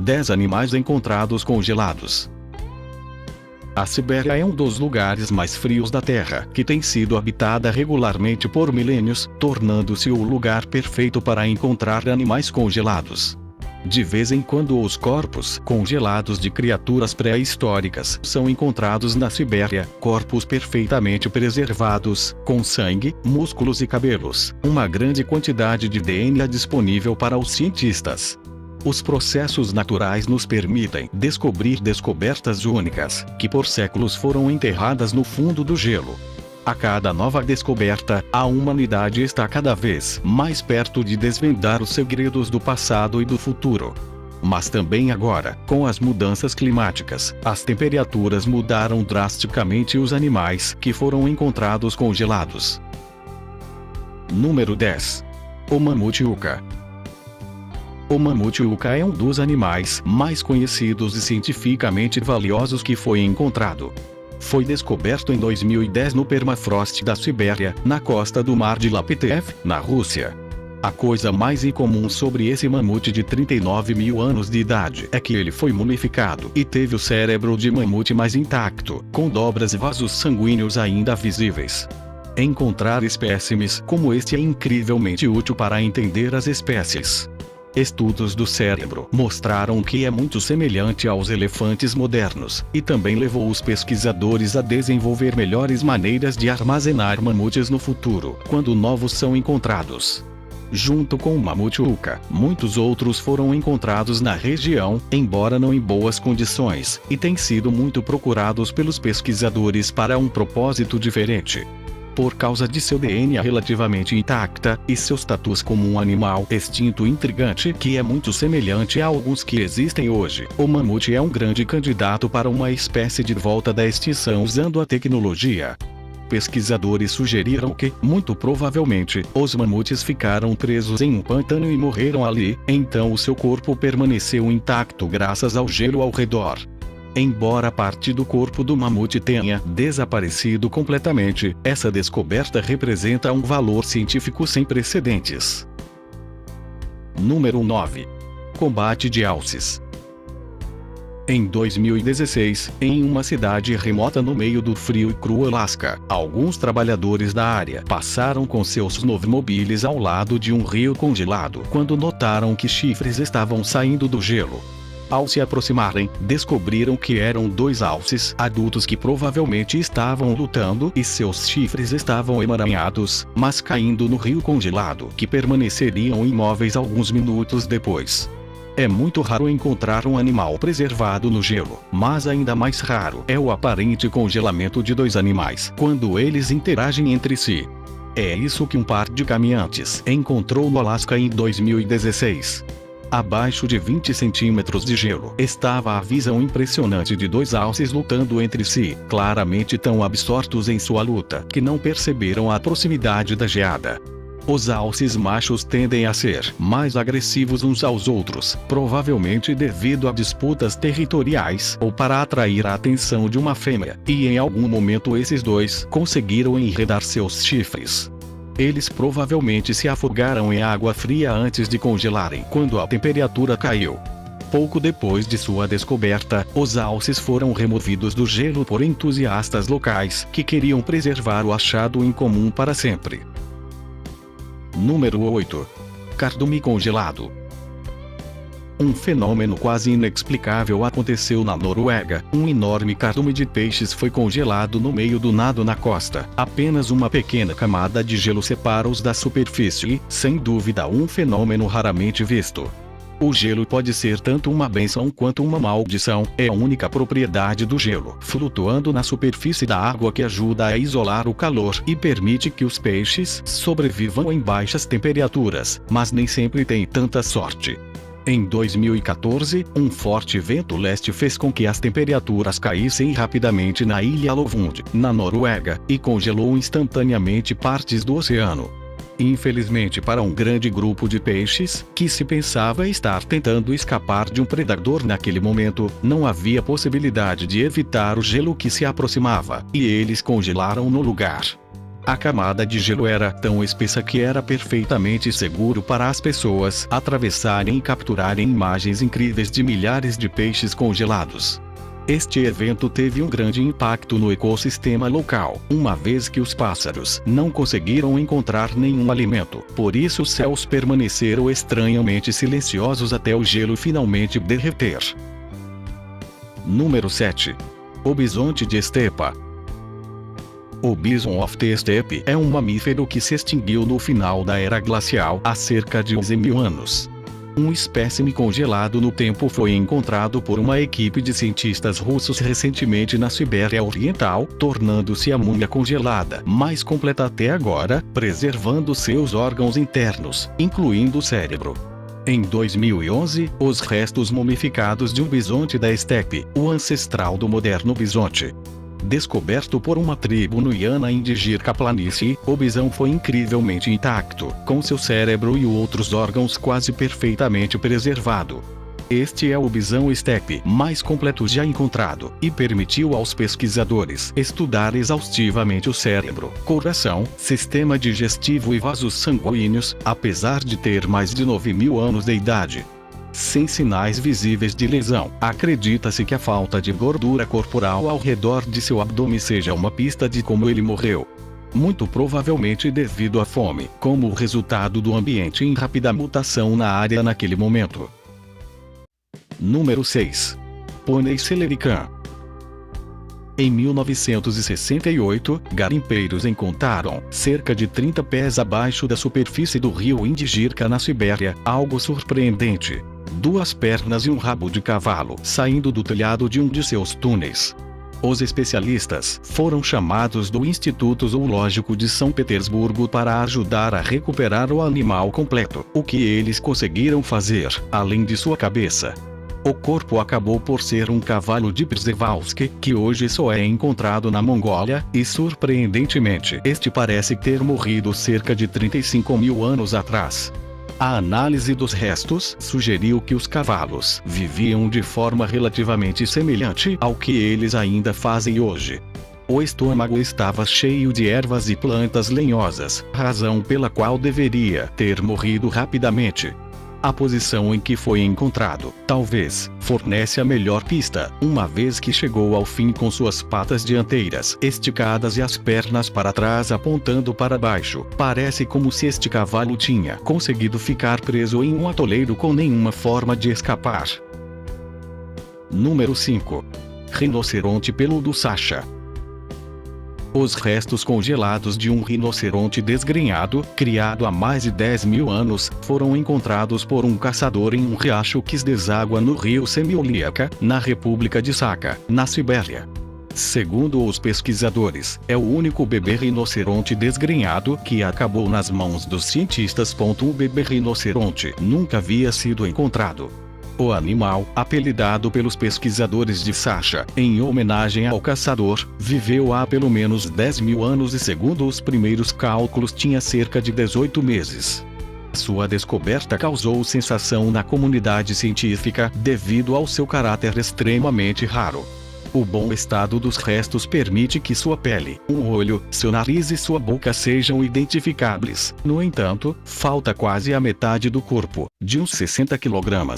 10 animais encontrados congelados. A Sibéria é um dos lugares mais frios da Terra, que tem sido habitada regularmente por milênios, tornando-se o lugar perfeito para encontrar animais congelados. De vez em quando os corpos congelados de criaturas pré-históricas são encontrados na Sibéria, corpos perfeitamente preservados, com sangue, músculos e cabelos, uma grande quantidade de DNA disponível para os cientistas. Os processos naturais nos permitem descobrir descobertas únicas, que por séculos foram enterradas no fundo do gelo. A cada nova descoberta, a humanidade está cada vez mais perto de desvendar os segredos do passado e do futuro. Mas também agora, com as mudanças climáticas, as temperaturas mudaram drasticamente os animais que foram encontrados congelados. Número 10. O mamute Uca. O mamute Uca é um dos animais mais conhecidos e cientificamente valiosos que foi encontrado. Foi descoberto em 2010 no permafrost da Sibéria, na costa do Mar de Laptev, na Rússia. A coisa mais incomum sobre esse mamute de 39 mil anos de idade é que ele foi mumificado e teve o cérebro de mamute mais intacto, com dobras e vasos sanguíneos ainda visíveis. Encontrar espécimes como este é incrivelmente útil para entender as espécies. Estudos do cérebro mostraram que é muito semelhante aos elefantes modernos, e também levou os pesquisadores a desenvolver melhores maneiras de armazenar mamutes no futuro, quando novos são encontrados. Junto com o mamute Uca, muitos outros foram encontrados na região, embora não em boas condições, e têm sido muito procurados pelos pesquisadores para um propósito diferente. Por causa de seu DNA relativamente intacta, e seu status como um animal extinto intrigante que é muito semelhante a alguns que existem hoje, o mamute é um grande candidato para uma espécie de volta da extinção usando a tecnologia. Pesquisadores sugeriram que, muito provavelmente, os mamutes ficaram presos em um pântano e morreram ali, então o seu corpo permaneceu intacto graças ao gelo ao redor. Embora parte do corpo do mamute tenha desaparecido completamente, essa descoberta representa um valor científico sem precedentes. Número 9. Combate de alces. Em 2016, em uma cidade remota no meio do frio e cru Alasca, alguns trabalhadores da área passaram com seus snowmobiles ao lado de um rio congelado quando notaram que chifres estavam saindo do gelo. Ao se aproximarem, descobriram que eram 2 alces adultos que provavelmente estavam lutando e seus chifres estavam emaranhados, mas caindo no rio congelado, que permaneceriam imóveis alguns minutos depois. É muito raro encontrar um animal preservado no gelo, mas ainda mais raro é o aparente congelamento de 2 animais quando eles interagem entre si. É isso que um par de caminhantes encontrou no Alasca em 2016. Abaixo de 20 centímetros de gelo estava a visão impressionante de 2 alces lutando entre si, claramente tão absortos em sua luta que não perceberam a proximidade da geada. Os alces machos tendem a ser mais agressivos uns aos outros, provavelmente devido a disputas territoriais ou para atrair a atenção de uma fêmea, e em algum momento esses 2 conseguiram enredar seus chifres. Eles provavelmente se afogaram em água fria antes de congelarem quando a temperatura caiu. Pouco depois de sua descoberta, os alces foram removidos do gelo por entusiastas locais que queriam preservar o achado incomum para sempre. Número 8. Cardume congelado. Um fenômeno quase inexplicável aconteceu na Noruega. Um enorme cardume de peixes foi congelado no meio do nado na costa. Apenas uma pequena camada de gelo separa-os da superfície e, sem dúvida, um fenômeno raramente visto. O gelo pode ser tanto uma bênção quanto uma maldição. É a única propriedade do gelo, flutuando na superfície da água, que ajuda a isolar o calor e permite que os peixes sobrevivam em baixas temperaturas, mas nem sempre tem tanta sorte. Em 2014, um forte vento leste fez com que as temperaturas caíssem rapidamente na ilha Lovund, na Noruega, e congelou instantaneamente partes do oceano. Infelizmente para um grande grupo de peixes, que se pensava estar tentando escapar de um predador naquele momento, não havia possibilidade de evitar o gelo que se aproximava, e eles congelaram no lugar. A camada de gelo era tão espessa que era perfeitamente seguro para as pessoas atravessarem e capturarem imagens incríveis de milhares de peixes congelados. Este evento teve um grande impacto no ecossistema local, uma vez que os pássaros não conseguiram encontrar nenhum alimento. Por isso os céus permaneceram estranhamente silenciosos até o gelo finalmente derreter. Número 7. O bisonte de estepa. O Bison of the Steppe é um mamífero que se extinguiu no final da Era Glacial há cerca de 11.000 anos. Um espécime congelado no tempo foi encontrado por uma equipe de cientistas russos recentemente na Sibéria Oriental, tornando-se a múmia congelada mais completa até agora, preservando seus órgãos internos, incluindo o cérebro. Em 2011, os restos mumificados de um bisonte da estepe, o ancestral do moderno bisonte. Descoberto por uma tribo nuiana em Digirka Planície, o bisão foi incrivelmente intacto, com seu cérebro e outros órgãos quase perfeitamente preservado. Este é o bisão estepe mais completo já encontrado, e permitiu aos pesquisadores estudar exaustivamente o cérebro, coração, sistema digestivo e vasos sanguíneos, apesar de ter mais de 9.000 anos de idade. Sem sinais visíveis de lesão, acredita-se que a falta de gordura corporal ao redor de seu abdômen seja uma pista de como ele morreu. Muito provavelmente devido à fome, como resultado do ambiente em rápida mutação na área naquele momento. Número 6. Pônei Celerican. Em 1968, garimpeiros encontraram, cerca de 30 pés abaixo da superfície do rio Indigirka na Sibéria, algo surpreendente. 2 pernas e um rabo de cavalo saindo do telhado de um de seus túneis. Os especialistas foram chamados do Instituto Zoológico de São Petersburgo para ajudar a recuperar o animal completo, o que eles conseguiram fazer, além de sua cabeça. O corpo acabou por ser um cavalo de Przewalski, que hoje só é encontrado na Mongólia, e surpreendentemente, este parece ter morrido cerca de 35.000 anos atrás. A análise dos restos sugeriu que os cavalos viviam de forma relativamente semelhante ao que eles ainda fazem hoje. O estômago estava cheio de ervas e plantas lenhosas, razão pela qual deveria ter morrido rapidamente. A posição em que foi encontrado, talvez, fornece a melhor pista, uma vez que chegou ao fim com suas patas dianteiras esticadas e as pernas para trás apontando para baixo. Parece como se este cavalo tinha conseguido ficar preso em um atoleiro com nenhuma forma de escapar. Número 5. Rinoceronte peludo Sasha. Os restos congelados de um rinoceronte desgrenhado, criado há mais de 10.000 anos, foram encontrados por um caçador em um riacho que deságua no rio Semyoliaka, na República de Sakha, na Sibéria. Segundo os pesquisadores, é o único bebê rinoceronte desgrenhado que acabou nas mãos dos cientistas. O bebê rinoceronte nunca havia sido encontrado. O animal, apelidado pelos pesquisadores de Sasha, em homenagem ao caçador, viveu há pelo menos 10.000 anos e segundo os primeiros cálculos tinha cerca de 18 meses. Sua descoberta causou sensação na comunidade científica devido ao seu caráter extremamente raro. O bom estado dos restos permite que sua pele, um olho, seu nariz e sua boca sejam identificáveis. No entanto, falta quase a metade do corpo, de uns 60 kg.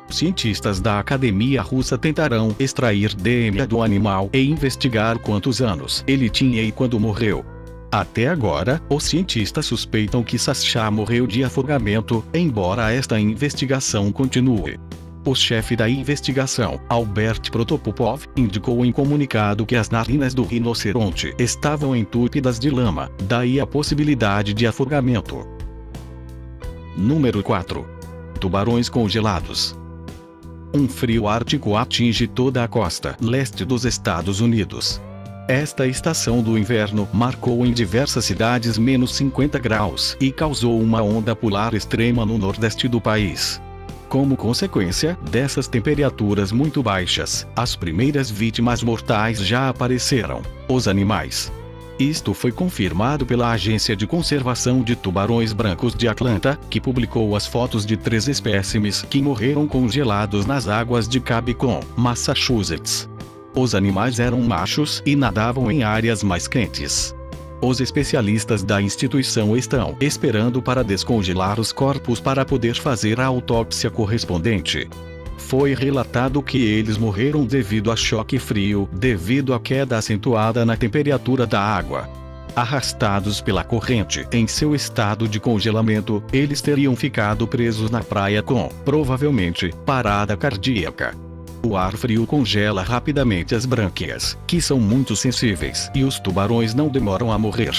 Cientistas da Academia Russa tentarão extrair DNA do animal e investigar quantos anos ele tinha e quando morreu. Até agora, os cientistas suspeitam que Sasha morreu de afogamento, embora esta investigação continue. O chefe da investigação, Albert Protopopov, indicou em comunicado que as narinas do rinoceronte estavam entupidas de lama, daí a possibilidade de afogamento. Número 4. Tubarões congelados. Um frio ártico atinge toda a costa leste dos Estados Unidos. Esta estação do inverno marcou em diversas cidades menos 50 graus e causou uma onda polar extrema no nordeste do país. Como consequência dessas temperaturas muito baixas, as primeiras vítimas mortais já apareceram: os animais. Isto foi confirmado pela Agência de Conservação de Tubarões Brancos de Atlanta, que publicou as fotos de 3 espécimes que morreram congelados nas águas de Cape Cod, Massachusetts. Os animais eram machos e nadavam em áreas mais quentes. Os especialistas da instituição estão esperando para descongelar os corpos para poder fazer a autópsia correspondente. Foi relatado que eles morreram devido a choque frio, devido à queda acentuada na temperatura da água. Arrastados pela corrente em seu estado de congelamento, eles teriam ficado presos na praia com, provavelmente, parada cardíaca. O ar frio congela rapidamente as brânquias, que são muito sensíveis, e os tubarões não demoram a morrer.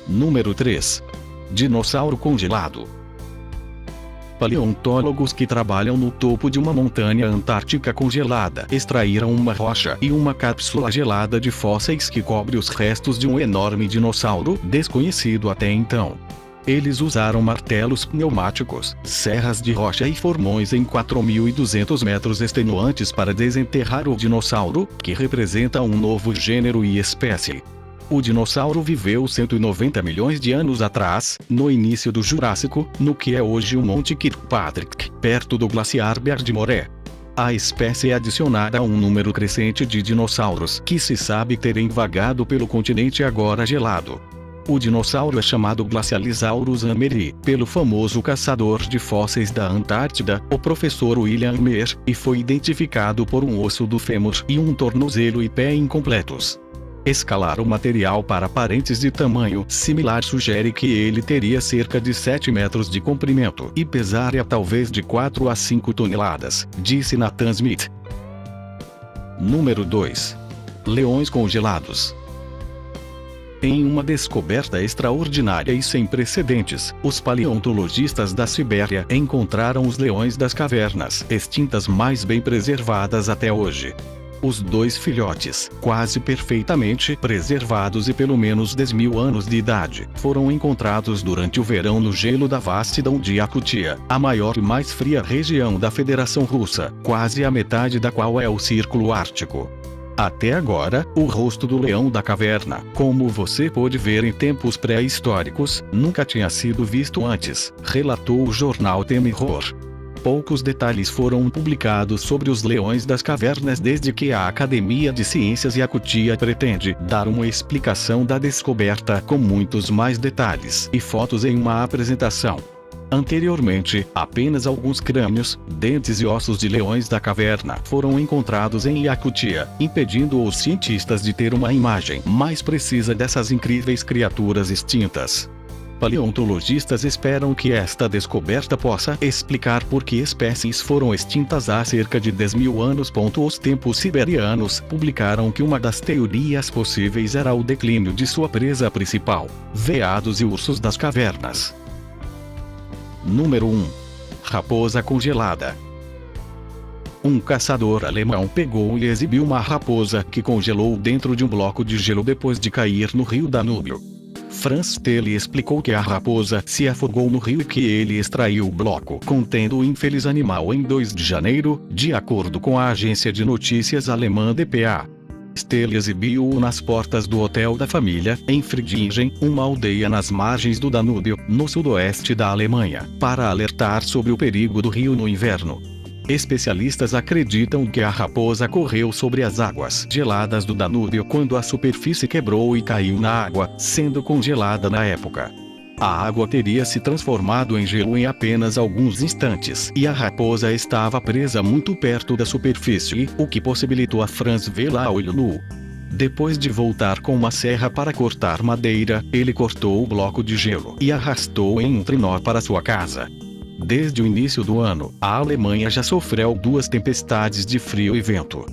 Número 3. Dinossauro congelado. Paleontólogos que trabalham no topo de uma montanha antártica congelada extraíram uma rocha e uma cápsula gelada de fósseis que cobre os restos de um enorme dinossauro desconhecido até então. Eles usaram martelos pneumáticos, serras de rocha e formões em 4.200 metros extenuantes para desenterrar o dinossauro, que representa um novo gênero e espécie. O dinossauro viveu 190 milhões de anos atrás, no início do Jurássico, no que é hoje o Monte Kirkpatrick, perto do glaciar Bergmoré. A espécie é adicionada a um número crescente de dinossauros que se sabe terem vagado pelo continente agora gelado. O dinossauro é chamado Glacialisaurus ameri, pelo famoso caçador de fósseis da Antártida, o professor William Mer, e foi identificado por um osso do fêmur e um tornozelo e pé incompletos. Escalar o material para parentes de tamanho similar sugere que ele teria cerca de 7 metros de comprimento e pesaria talvez de 4 a 5 toneladas, disse Nathan Smith. Número 2. Leões congelados. Em uma descoberta extraordinária e sem precedentes, os paleontologistas da Sibéria encontraram os leões das cavernas extintas mais bem preservadas até hoje. Os dois filhotes, quase perfeitamente preservados e pelo menos 10.000 anos de idade, foram encontrados durante o verão no gelo da vastidão de Yakutia, a maior e mais fria região da Federação Russa, quase a metade da qual é o Círculo Ártico. Até agora, o rosto do leão da caverna, como você pôde ver em tempos pré-históricos, nunca tinha sido visto antes, relatou o jornal The Mirror. Poucos detalhes foram publicados sobre os leões das cavernas desde que a Academia de Ciências Yakutia pretende dar uma explicação da descoberta com muitos mais detalhes e fotos em uma apresentação. Anteriormente, apenas alguns crânios, dentes e ossos de leões da caverna foram encontrados em Yakutia, impedindo os cientistas de ter uma imagem mais precisa dessas incríveis criaturas extintas. Paleontologistas esperam que esta descoberta possa explicar por que espécies foram extintas há cerca de 10.000 anos. Os tempos siberianos publicaram que uma das teorias possíveis era o declínio de sua presa principal, veados e ursos das cavernas. Número 1. Raposa congelada. Um caçador alemão pegou e exibiu uma raposa que congelou dentro de um bloco de gelo depois de cair no rio Danúbio. Franz Telly explicou que a raposa se afogou no rio e que ele extraiu o bloco contendo o infeliz animal em 2 de janeiro, de acordo com a agência de notícias alemã dpa. Telly exibiu-o nas portas do hotel da família, em Friedingen, uma aldeia nas margens do Danúbio, no sudoeste da Alemanha, para alertar sobre o perigo do rio no inverno. Especialistas acreditam que a raposa correu sobre as águas geladas do Danúbio quando a superfície quebrou e caiu na água, sendo congelada na época. A água teria se transformado em gelo em apenas alguns instantes, e a raposa estava presa muito perto da superfície, o que possibilitou a Franz vê-la a olho nu. Depois de voltar com uma serra para cortar madeira, ele cortou o bloco de gelo e arrastou em um trenó para sua casa. Desde o início do ano, a Alemanha já sofreu 2 tempestades de frio e vento.